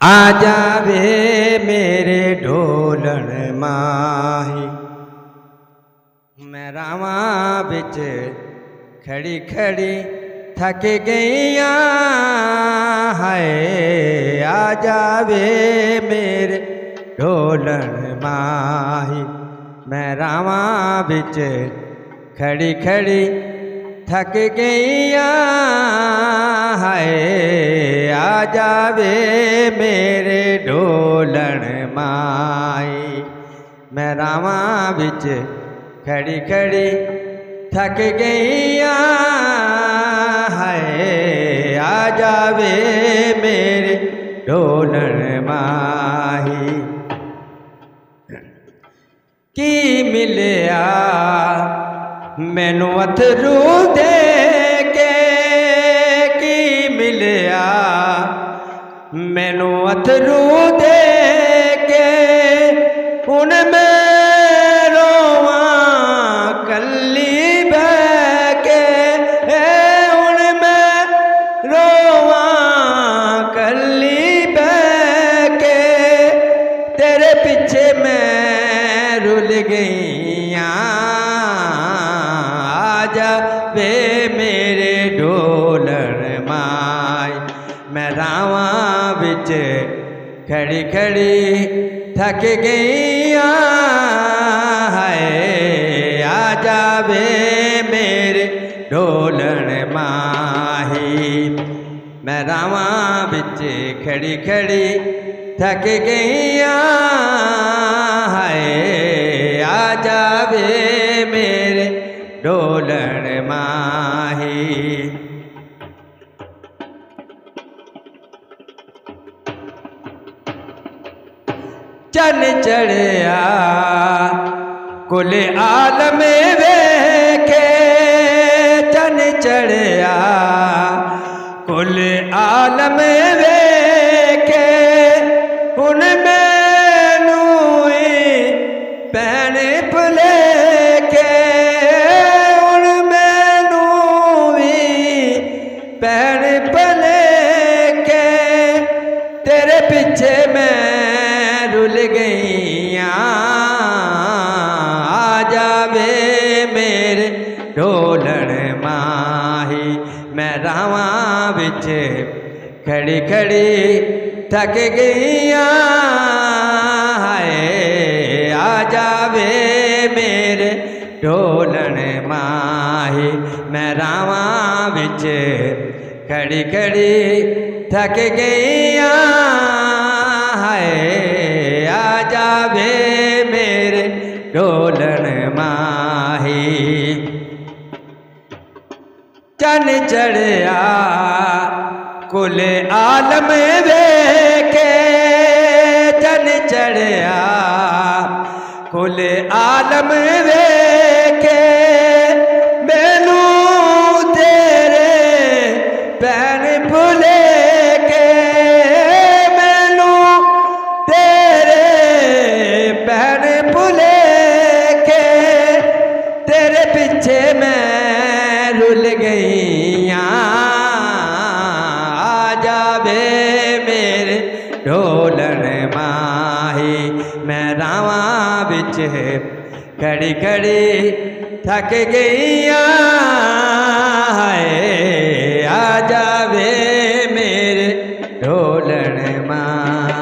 आ जावे मेरे ढोलन माही। मैं रावा बिच खड़ी खड़ी थक गईया हाय। आ जावे मेरे ढोलन माही। मैं रावा बिच खड़ी खड़ी थक गईया हाय। आ जावे मेरे ढोलन माई। मैं रावा बिच खड़ी खड़ी थक गईया हाय। आ जावे मेरे ढोलन माही। की मिलिया मैनू अथरू दे के, की मिलिया मैनू अथरू दे के। हुण मैं रोवां कल्ली बह के, हुण मैं रोवां कल्ली बह के। तेरे पीछे मैं रुल गईया। आ जावे मेरे ढोलन माई। मैं रावा बिच खड़ी खड़ी थक गईया हाय। आ जावे मेरे ढोलन माही। मैं रावा बिच खड़ी खड़ी थक गईया हाय। आ जावे मेरे ढोलन माही। चन चढ़िया कुल आलम वेखे। चन चढ़िया कुल आलम वेखे। हुण मैनू भैन भुलेखे। हुण मैनू भैन भुलेखे। तेरे पीछे मैं रुल गईया। आ जावे मेरे ढोलन माही। मैं रावा बिच खड़ी खड़ी थक गईया हाय। आ जावे मेरे ढोलन माही। मैं रावा बिच खड़ी खड़ी थक गईया हाय। आ जावे मेरे ढोलन माही। चन चढ़िया कुल आलम वेखे। चन चढ़िया कुल आलम वेखे। मैनू तेरे भैन भुलेखे। मैनू तेरे भैन भुलेखे। तेरे पीछे मैं रुल गईया। आ जावे मेरे ढोलन माही। मैं रावा बिच खड़ी खड़ी थक गईया हाय। आ जावे मेरे ढोलन माही।